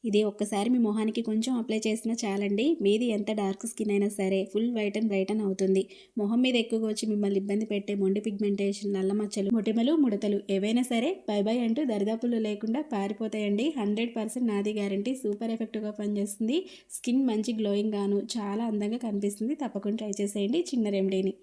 ఇది ఒక్కసారి మీ మొహానికి కొంచెం అప్లై చేసినా చాలండి, మీది ఎంత డార్క్ స్కిన్ అయినా సరే ఫుల్ వైట్ అండ్ అవుతుంది. మొహం మీద ఎక్కువగా వచ్చి మిమ్మల్ని ఇబ్బంది పెట్టే మొండి పిగ్మెంటేషన్, నల్ల మచ్చలు, మొటిమలు, ముడతలు ఏవైనా సరే బై బై అంటూ దరిదాపుల్లో లేకుండా పారిపోతాయండి. 100% నాది గ్యారంటీ. సూపర్ ఎఫెక్టివ్గా పనిచేస్తుంది. స్కిన్ మంచి గ్లోయింగ్ గాను చాలా అందంగా కనిపిస్తుంది. తప్పకుండా ట్రై చేసేయండి చిన్న రెమెడీని.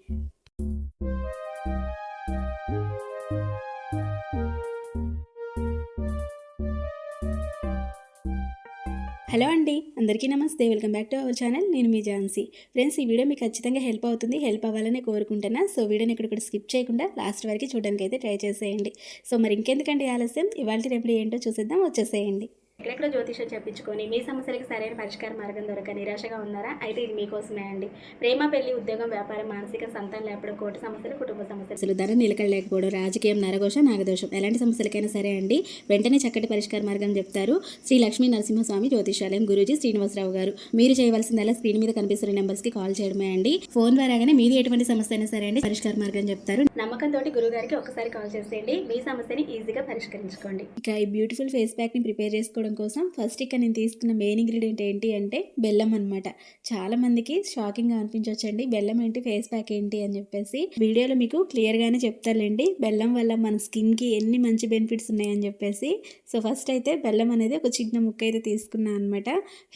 హలో అండి, అందరికీ నమస్తే. Welcome back to our channel. నేను మీ ఝాన్సీ. ఫ్రెండ్స్, ఈ వీడియో మీకు ఖచ్చితంగా హెల్ప్ అవుతుంది. హెల్ప్ అవ్వాలని కోరుకుంటున్నా. సో వీడియోని ఇక్కడ స్కిప్ చేయకుండా లాస్ట్ వరకు చూడడానికి అయితే ట్రై చేసేయండి. సో మరి ఇంకెందుకండి ఆలస్యం, ఇవాళ రెమెడీ ఏంటో చూసేద్దాం. వచ్చేసేయండి. ఎక్కడెక్కడ జ్యోతిషం చెప్పించుకొని మీ సమస్యలకు సరైన పరిష్కార మార్గం దొరక నిరాశగా ఉన్నారా? అయితే ఇది మీకోసమే అండి. ప్రేమ, పెళ్లి, ఉద్యోగం, వ్యాపారం, మానసిక, సంతానం లేకపోవడం, కోటి సమస్యలు, కుటుంబ సమస్యలు, ధర నిలకడలేకపోవడం, రాజకీయం, నరఘోష, నాగదోషం, ఎలాంటి సమస్యలకైనా సరే అండి వెంటనే చక్కటి పరిష్కార మార్గం చెప్తారు శ్రీ లక్ష్మీ నరసింహస్వామి జ్యోతిషాలయం గురూజీ శ్రీనివాసరావు గారు. మీరు చేయవలసిందల్లా స్క్రీన్ మీద కనిపిస్తున్న నెంబర్స్ కి కాల్ చేయడమే అండి. ఫోన్ ద్వారాగానే మీది ఎటువంటి సమస్య అయినా సరే అండి పరిష్కార మార్గం చెప్తారు. నమ్మకంతో గురువు గారికి ఒకసారి కాల్ చేసేయండి. మీ సమస్యని ఈజీగా పరిష్కరించుకోండి. ఇక ఈ బ్యూటిఫుల్ ఫేస్ ప్యాక్ ని ప్రిపేర్ చేసుకోవడం కోసం ఫస్ట్ ఇక్కడ నేను తీసుకున్న మెయిన్ ఇంగ్రీడియంట్ ఏంటి అంటే బెల్లం అనమాట. చాలా మందికి షాకింగ్ గా అనిపించవచ్చండి, బెల్లం ఏంటి, ఫేస్ ప్యాక్ ఏంటి అని చెప్పేసి. వీడియోలో మీకు క్లియర్ గానే చెప్తానండి బెల్లం వల్ల మన స్కిన్ కి ఎన్ని మంచి బెనిఫిట్స్ ఉన్నాయని చెప్పేసి. సో ఫస్ట్ అయితే బెల్లం అనేది ఒక చిన్న ముక్క అయితే తీసుకున్నాను అనమాట.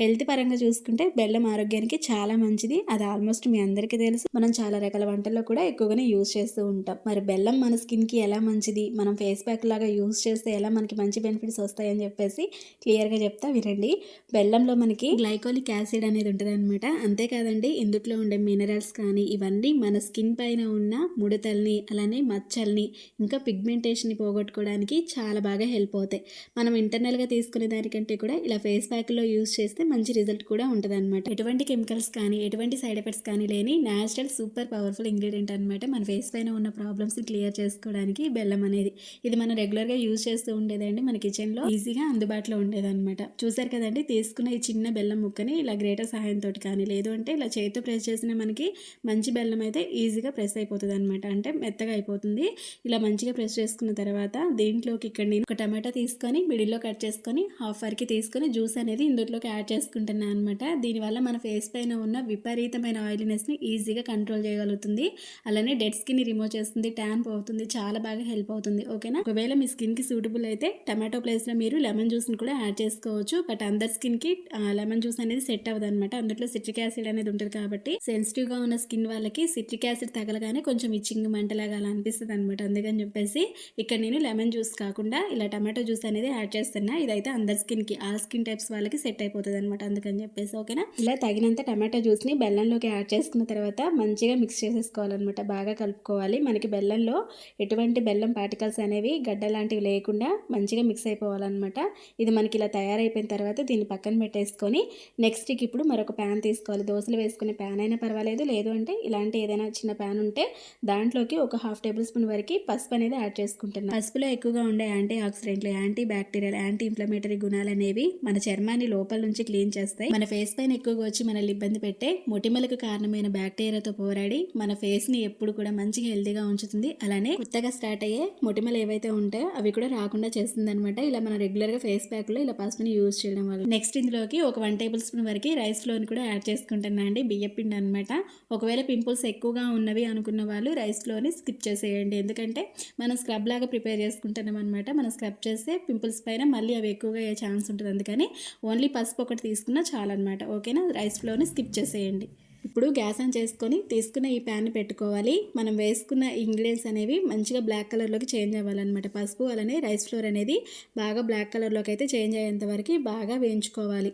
హెల్త్ పరంగా చూసుకుంటే బెల్లం ఆరోగ్యానికి చాలా మంచిది. అది ఆల్మోస్ట్ మీ అందరికీ తెలుసు. మనం చాలా రకాల వంటల్లో కూడా ఎక్కువగానే యూజ్ చేస్తూ ఉంటాం. మరి బెల్లం మన స్కిన్ కి ఎలా మంచిది, మనం ఫేస్ ప్యాక్ లాగా యూజ్ చేస్తే ఎలా మనకి మంచి బెనిఫిట్స్ వస్తాయని చెప్పేసి క్లియర్ గా చెప్తా వినండి. బెల్లంలో మనకి గ్లైకోలిక్ యాసిడ్ అనేది ఉంటుంది అనమాట. అంతేకాదండి, ఇందులో ఉండే మినరల్స్ కానీ ఇవన్నీ మన స్కిన్ పైన ఉన్న ముడతల్ని, అలానే మచ్చల్ని, ఇంకా పిగ్మెంటేషన్ని పోగొట్టుకోవడానికి చాలా బాగా హెల్ప్ అవుతాయి. మనం ఇంటర్నల్గా తీసుకునే దానికంటే కూడా ఇలా ఫేస్ ప్యాక్లో యూజ్ చేస్తే మంచి రిజల్ట్ కూడా ఉంటుంది అనమాట. ఎటువంటి కెమికల్స్ కానీ ఎటువంటి సైడ్ ఎఫెక్ట్స్ కానీ లేని న్యాచురల్ సూపర్ పవర్ఫుల్ ఇంగ్రీడియంట్ అనమాట. మన ఫేస్ పైన ఉన్న ప్రాబ్లమ్స్ని క్లియర్ చేసుకోవడానికి బెల్లం అనేది. ఇది మనం రెగ్యులర్గా యూజ్ చేస్తూ ఉండేదండి. మన కిచెన్లో ఈజీగా అందుబాటులో ఉండేదన్నమాట. చూసారు కదండి, తీసుకున్న ఈ చిన్న బెల్లం ముక్కని ఇలా గ్రేటర్ సహాయంతో కానీ లేదు అంటే ఇలా చేతితో ప్రెస్ చేసిన మనకి మంచి బెల్లం అయితే ఈజీగా ప్రెస్ అయిపోతుంది అనమాట. అంటే మెత్తగా అయిపోతుంది. ఇలా మంచిగా ప్రెస్ చేసుకున్న తర్వాత దీంట్లోకి ఇక్కడ నేను ఒక టమాటా తీసుకొని మిడిల్లో కట్ చేసుకొని హాఫ్ వరకు తీసుకొని జ్యూస్ అనేది ఇందులోకి యాడ్ చేసుకుంటున్నాను అనమాట. దీనివల్ల మన ఫేస్ పైన ఉన్న విపరీతమైన ఆయిలీనెస్ని ఈజీగా కంట్రోల్ చేయగలుగుతుంది. అలానే డెడ్ స్కిన్ రిమూవ్ చేస్తుంది, ట్యాన్ పోతుంది, చాలా బాగా హెల్ప్ అవుతుంది. ఓకేనా? ఒకవేళ మీ స్కిన్కి సూటబుల్ అయితే టమాటో ప్లేస్లో మీరు లెమన్ జ్యూస్ని కూడా యాడ్ చేసుకోవచ్చు. బట్ అందరి స్కిన్కి లెమన్ జ్యూస్ అనేది సెట్ అవ్వదు అనమాట. అందులో సిట్రిక్ యాసిడ్ అనేది ఉంటుంది కాబట్టి సెన్సిటివ్గా ఉన్న స్కిన్ వాళ్ళకి సిట్రిక్ యాసిడ్ తగలగానే కొంచెం ఇచ్చింగ్ మంటలాగా అలా అనిపిస్తుంది అనమాట. అందుకని చెప్పేసి ఇక్కడ నేను లెమన్ జ్యూస్ కాకుండా ఇలా టమాటో జ్యూస్ అనేది యాడ్ చేస్తున్నా. ఇదైతే అందరి స్కిన్కి, ఆల్ స్కిన్ టైప్స్ వాళ్ళకి సెట్ అయిపోతుంది అనమాట. అందుకని చెప్పేసి ఓకేనా. ఇలా తగినంత టమాటో జ్యూస్ని బెల్లంలోకి యాడ్ చేసుకున్న తర్వాత మంచిగా మిక్స్ చేసేసుకోవాలన్నమాట. బాగా కలుపుకోవాలి. మనకి బెల్లంలో ఎటువంటి బెల్లం పార్టికల్స్ అనేవి గడ్డ లాంటివి లేకుండా మంచిగా మిక్స్ అయిపోవాలన్నమాట. ఇది మనకి ఇలా తయారైపోయిన తర్వాత దీన్ని పక్కన పెట్టేసుకొని నెక్స్ట్కి ఇప్పుడు మరొక ప్యాన్ తీసుకోవాలి. దోశలు వేసుకునే ప్యాన్ అయినా పర్వాలేదు, లేదు అంటే ఇలాంటి ఏదైనా చిన్న ప్యాన్ ఉంటే దాంట్లోకి ఒక 1/2 టేబుల్ స్పూన్ వరకు పసుపు అనేది యాడ్ చేసుకుంటున్నాను. పసుపులో ఎక్కువగా ఉండే యాంటీ ఆక్సిడెంట్లు, యాంటీ బ్యాక్టీరియల్, యాంటీ ఇన్ఫ్లమేటరీ గుణాలు అనేవి మన చర్మాన్ని లోపల నుంచి క్లీన్ చేస్తాయి. మన ఫేస్ పైన ఎక్కువగా వచ్చి మనల్ని ఇబ్బంది పెట్టే మొటిమలకు కారణమైన బ్యాక్టీరియాతో పోరాడి మన ఫేస్ ని ఎప్పుడు కూడా మంచిగా హెల్తీగా ఉంచుతుంది. అలానే కొత్తగా స్టార్ట్ అయ్యే మొటిమలు ఏవైతే ఉంటాయో అవి కూడా రాకుండా చేస్తుంది అనమాట. ఇలా మన రెగ్యులర్ గా ఫేస్ ప్యాక్ లో ఇలా పసుపుని యూజ్ చేయడం వల్ల. నెక్స్ట్ ఇందులోకి ఒక 1 టేబుల్ స్పూన్ వరకు రైస్ ఫ్లోర్ కూడా యాడ్ చేసుకుంటున్నా అండి. బియ్య పిండి అనమాట. ఒకవేళ పింపుల్స్ ఎక్కువగా ఉన్నవి అనుకున్న వాళ్ళు రైస్ ఫ్లోర్ని స్కిప్ చేసేయండి. ఎందుకంటే మనం స్క్రబ్ లాగా ప్రిపేర్ చేసుకుంటున్నాం అనమాట. మనం స్క్రబ్ చేస్తే పింపుల్స్ పైన మళ్ళీ అవి ఎక్కువగా అయ్యే ఛాన్స్ ఉంటుంది. అందుకని ఓన్లీ పసుపు ఒకటి తీసుకున్నా చాలన్నమాట. ఓకేనా? రైస్ ఫ్లోర్ని స్కిప్ చేసేయండి. ఇప్పుడు గ్యాస్ ఆన్ చేసుకొని తీసుకున్న ఈ ప్యాన్ని పెట్టుకోవాలి. మనం వేసుకున్న ఇంగ్రీడియంట్స్ అనేవి మంచిగా బ్లాక్ కలర్లోకి చేంజ్ అవ్వాలన్నమాట. పసుపు అలానే రైస్ ఫ్లోర్ అనేది బాగా బ్లాక్ కలర్లోకి అయితే చేంజ్ అయ్యేంత వరకు బాగా వేయించుకోవాలి.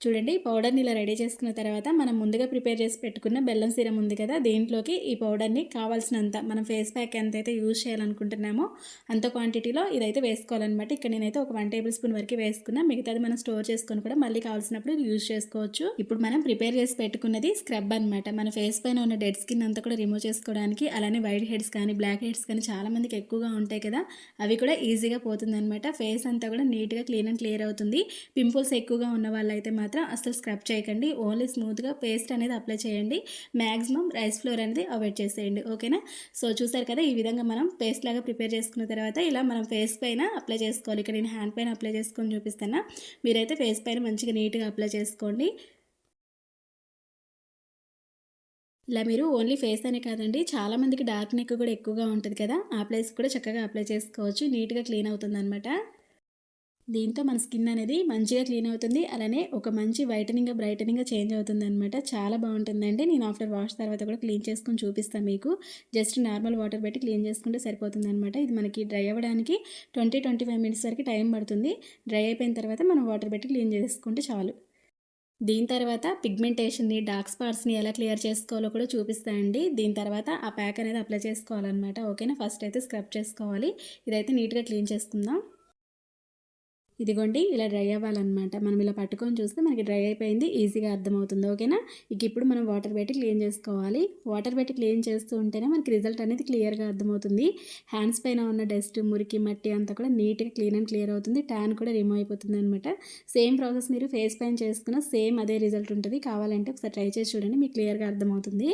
చూడండి, పౌడర్ని ఇలా రెడీ చేసుకున్న తర్వాత మనం ముందుగా ప్రిపేర్ చేసి పెట్టుకున్న బెల్లం సిరం ఉంది కదా, దీంట్లోకి ఈ పౌడర్ని కావాల్సినంత మనం ఫేస్ ప్యాక్ ఎంతైతే యూజ్ చేయాలనుకుంటున్నామో అంత క్వాంటిటీలో ఇదైతే వేసుకోవాలన్నమాట. ఇక్కడ నేనైతే ఒక 1 టేబుల్ స్పూన్ వరకు వేసుకున్నా. మిగతాది మనం స్టోర్ చేసుకొని కూడా మళ్ళీ కావాల్సినప్పుడు యూజ్ చేసుకోవచ్చు. ఇప్పుడు మనం ప్రిపేర్ చేసి పెట్టుకున్నది స్క్రబ్ అనమాట. మన ఫేస్ పైన ఉన్న డెడ్ స్కిన్ అంతా కూడా రిమూవ్ చేసుకోవడానికి, అలానే వైట్ హెడ్స్ కానీ బ్లాక్ హెడ్స్ కానీ చాలా మందికి ఎక్కువగా ఉంటాయి కదా, అవి కూడా ఈజీగా పోతుంది అనమాట. ఫేస్ అంతా కూడా నీట్గా క్లీన్ అండ్ క్లియర్ అవుతుంది. పింపుల్స్ ఎక్కువగా ఉన్న వాళ్ళైతే మాత్రం మాత్రం అస్సలు స్క్రబ్ చేయకండి. ఓన్లీ స్మూత్గా పేస్ట్ అనేది అప్లై చేయండి. మ్యాక్సిమం రైస్ ఫ్లోర్ అనేది అవాయిడ్ చేసేయండి. ఓకేనా. సో చూసారు కదా, ఈ విధంగా మనం పేస్ట్ లాగా ప్రిపేర్ చేసుకున్న తర్వాత ఇలా మనం ఫేస్ పైన అప్లై చేసుకోవాలి. ఇక్కడ నేను హ్యాండ్ పైన అప్లై చేసుకొని చూపిస్తాను. మీరైతే ఫేస్ పైన మంచిగా నీట్గా అప్లై చేసుకోండి. ఇలా మీరు ఓన్లీ ఫేస్ అనే కాదండి, చాలామందికి డార్క్ నెక్ కూడా ఎక్కువగా ఉంటుంది కదా, ఆ ప్లేస్ కూడా చక్కగా అప్లై చేసుకోవచ్చు. నీట్గా క్లీన్ అవుతుందన్నమాట. దీంతో మన స్కిన్ అనేది మంచిగా క్లీన్ అవుతుంది. అలానే ఒక మంచి వైటనింగ్ బ్రైటనింగ్ చేంజ్ అవుతుందన్నమాట. చాలా బాగుంటుందండి. నేను ఆఫ్టర్ వాష్ తర్వాత కూడా క్లీన్ చేసుకొని చూపిస్తాను మీకు. జస్ట్ నార్మల్ వాటర్ పెట్టి క్లీన్ చేసుకుంటే సరిపోతుందన్నమాట. ఇది మనకి డ్రై అవ్వడానికి 20-25 మినిట్స్ వరకు టైం పడుతుంది. డ్రై అయిపోయిన తర్వాత మనం వాటర్ పెట్టి క్లీన్ చేసుకుంటే చాలు. దీని తర్వాత పిగ్మెంటేషన్‌ని, డార్క్ స్పాట్స్‌ని ఎలా క్లియర్ చేసుకోవాలో కూడా చూపిస్తా అండి. దీని తర్వాత ఆ ప్యాక్ అనేది అప్లై చేసుకోవాలన్నమాట. ఓకేనా. ఫస్ట్ అయితే స్క్రబ్ చేసుకోవాలి. ఇదైతే నీట్‌గా క్లీన్ చేసుకుందాం. ఇదిగోండి ఇలా డ్రై అవ్వాలన్నమాట. మనం ఇలా పట్టుకొని చూస్తే మనకి డ్రై అయిపోయింది. ఈజీగా అర్థమవుతుంది. ఓకేనా. ఇప్పుడు మనం వాటర్ పెట్టి క్లీన్ చేసుకోవాలి. వాటర్ పెట్టి క్లీన్ చేస్తూ ఉంటేనే మనకి రిజల్ట్ అనేది క్లియర్గా అర్థమవుతుంది. హ్యాండ్స్ పైన ఉన్న డస్ట్, మురికి, మట్టి అంతా కూడా నీట్గా క్లీన్ అండ్ క్లియర్ అవుతుంది. ట్యాన్ కూడా రిమూవ్ అయిపోతుంది అనమాట. సేమ్ ప్రాసెస్ మీరు ఫేస్ పైన చేసుకున్న సేమ్ అదే రిజల్ట్ ఉంటుంది. కావాలంటే ఒకసారి ట్రై చేసి చూడండి, మీకు క్లియర్గా అర్థమవుతుంది.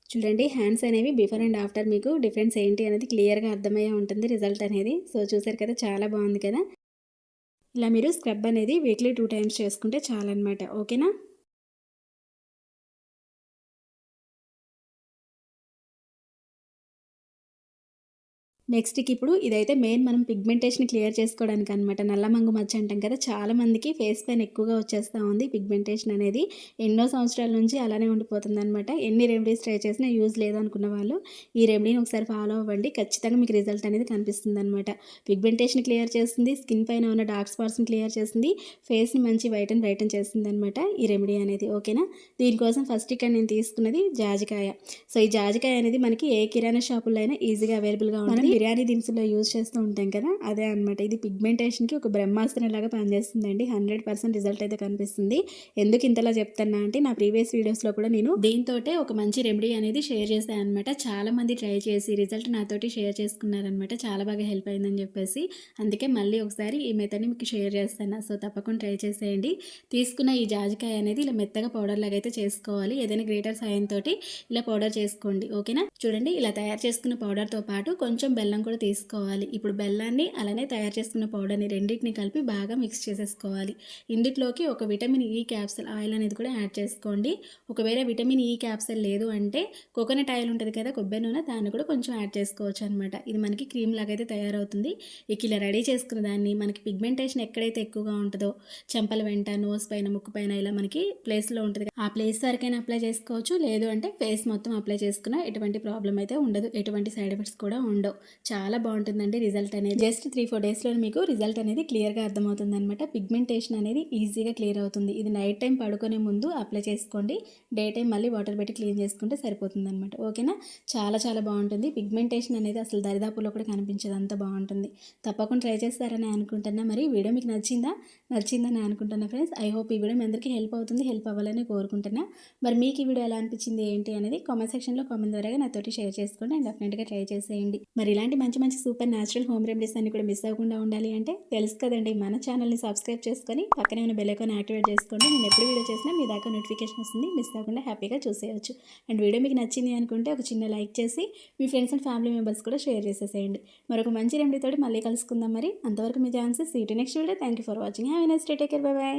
చూడండి, హ్యాండ్స్ అనేవి బిఫోర్ అండ్ ఆఫ్టర్ మీకు డిఫరెన్స్ ఏంటి అనేది క్లియర్గా అర్థమయ్యే ఉంటుంది రిజల్ట్ అనేది. సో చూసారు కదా, చాలా బాగుంది కదా. ఇలా మీరు స్క్రబ్ అనేది వీక్లీ 2 టైమ్స్ చేసుకుంటే చాలన్నమాట. ఓకేనా. నెక్స్ట్‌కి ఇప్పుడు ఇదైతే మెయిన్ మనం పిగ్మెంటేషన్ క్లియర్ చేసుకోవడానికి అనమాట. నల్లమంగు మచ్చ అంటాం కదా, చాలా మందికి ఫేస్ పైన ఎక్కువగా వచ్చేస్తూ ఉంది పిగ్మెంటేషన్ అనేది. ఎన్నో సంవత్సరాల నుంచి అలానే ఉండిపోతుందనమాట. ఎన్ని రెమెడీస్ ట్రై చేసినా యూజ్ లేదనుకున్న వాళ్ళు ఈ రెమెడీని ఒకసారి ఫాలో అవ్వండి. ఖచ్చితంగా మీకు రిజల్ట్ అనేది కనిపిస్తుందనమాట. పిగ్మెంటేషన్ క్లియర్ చేస్తుంది, స్కిన్ పైన ఉన్న డార్క్ స్పాట్స్ని క్లియర్ చేస్తుంది, ఫేస్ని మంచి వైట్ అండ్ బ్రైటన్ చేస్తుందనమాట ఈ రెమెడీ అనేది. ఓకేనా. దీనికోసం ఫస్ట్ ఇక్కడ నేను తీసుకున్నది జాజికాయ. సో ఈ జాజికాయ అనేది మనకి ఏ కిరాణా షాపుల్లో అయినా ఈజీగా అవైలబుల్గా ఉంటుంది. బిర్యానీ దినుసులో యూజ్ చేస్తూ ఉంటాం కదా, అదే అనమాట. ఇది పిగ్మెంటేషన్కి ఒక బ్రహ్మాస్త్రం లాగా పనిచేస్తుందండి. 100% రిజల్ట్ అయితే కనిపిస్తుంది. ఎందుకు ఇంతలా చెప్తున్నా అంటే, నా ప్రీవియస్ వీడియోస్లో కూడా నేను దీంతో ఒక మంచి రెమెడీ అనేది షేర్ చేశాను అనమాట. చాలా మంది ట్రై చేసి రిజల్ట్ నాతోటి షేర్ చేసుకున్నారనమాట. చాలా బాగా హెల్ప్ అయిందని చెప్పేసి, అందుకే మళ్ళీ ఒకసారి ఈ మెథడ్ని మీకు షేర్ చేస్తాను. సో తప్పకుండా ట్రై చేసేయండి. తీసుకున్న ఈ జాజికాయ అనేది ఇలా మెత్తగా పౌడర్ లాగా అయితే చేసుకోవాలి. ఏదైనా గ్రేటర్ సాయంతో ఇలా పౌడర్ చేసుకోండి. ఓకేనా. చూడండి, ఇలా తయారు చేసుకున్న పౌడర్తో పాటు కొంచెం బెల్లం కూడా తీసుకోవాలి. ఇప్పుడు బెల్లాన్ని అలానే తయారు చేసుకున్న పౌడర్ని రెండింటిని కలిపి బాగా మిక్స్ చేసేసుకోవాలి. ఇందులోకి ఒక విటమిన్ ఈ క్యాప్సూల్ ఆయిల్ అనేది కూడా యాడ్ చేసుకోండి. ఒకవేళ విటమిన్ ఈ క్యాప్సూల్ లేదు అంటే కోకోనట్ ఆయిల్ ఉంటుంది కదా, కొబ్బరి నూనె, దాన్ని కూడా కొంచెం యాడ్ చేసుకోవచ్చు అనమాట. ఇది మనకి క్రీమ్ లాగా అయితే తయారవుతుంది. ఇలా రెడీ చేసుకున్న దాన్ని మనకి పిగ్మెంటేషన్ ఎక్కడైతే ఎక్కువగా ఉంటుందో, చెంపల వెంట, నోస్ పైన, ముక్కు పైన ఇలా మనకి ప్లేస్లో ఉంటుంది, ఆ ప్లేస్ వరకైనా అప్లై చేసుకోవచ్చు. లేదు అంటే ఫేస్ మొత్తం అప్లై చేసుకున్న ఎటువంటి ప్రాబ్లం అయితే ఉండదు, ఎటువంటి సైడ్ ఎఫెక్ట్స్ కూడా ఉండవు. చాలా బాగుంటుందండి రిజల్ట్ అనేది. జస్ట్ 3-4 డేస్లో మీకు రిజల్ట్ అనేది క్లియర్గా అర్థమవుతుంది అనమాట. పిగ్మెంటేషన్ అనేది ఈజీగా క్లియర్ అవుతుంది. ఇది నైట్ టైం పడుకునే ముందు అప్లై చేసుకోండి. డే టైం మళ్ళీ వాటర్ పెట్టి క్లీన్ చేసుకుంటే సరిపోతుంది అనమాట. ఓకేనా. చాలా చాలా బాగుంటుంది. పిగ్మెంటేషన్ అనేది అసలు దరిదాపులో కూడా కనిపించదు, అంత బాగుంటుంది. తప్పకుండా ట్రై చేస్తారని అనుకుంటున్నా. మరి వీడియో మీకు నచ్చిందని అనుకుంటున్నా ఫ్రెండ్స్. ఐ హోప్ ఈ వీడియో మీ అందరికీ హెల్ప్ అవుతుంది, హెల్ప్ అవ్వాలని కోరుకుంటున్నా. మరి మీకు ఈ వీడియో ఎలా అనిపించింది ఏంటి అనేది కామెంట్ సెక్షన్లో కామెంట్ ద్వారా నాతోటి షేర్ చేసుకోండి అండ్ డెఫినెట్గా ట్రై చేసేయండి. మరి ఇలాంటి మంచి మంచి సూపర్ న్యాచురల్ హోమ్ రెమెడీస్ అన్ని కూడా మిస్ అవ్వకుండా ఉండాలి అంటే తెలుసు కదండి, మన ఛానల్ని సబ్స్క్రైబ్ చేసుకొని పక్కనే ఉన్న బెల్ ఐకాన్ యాక్టివేట్ చేసుకోండి. నేను ఎప్పుడు వీడియో చేసినా మీ దాకా నోటిఫికేషన్ వస్తుంది, మిస్ అవ్వకుండా హ్యాపీగా చూసేయచ్చు. అండ్ వీడియో మీకు నచ్చింది అనుకుంటే ఒక చిన్న లైక్ చేసి మీ ఫ్రెండ్స్ అండ్ ఫ్యామిలీ మెంబర్స్ కూడా షేర్ చేసేసేయండి. మరొక మంచి రెమెడీ తోటి మళ్ళీ కలుసుకుందాం. మరి అంతవరకు మీ chances. See you next video. Thank you for watching. Have a nice day. Take care. Bye by.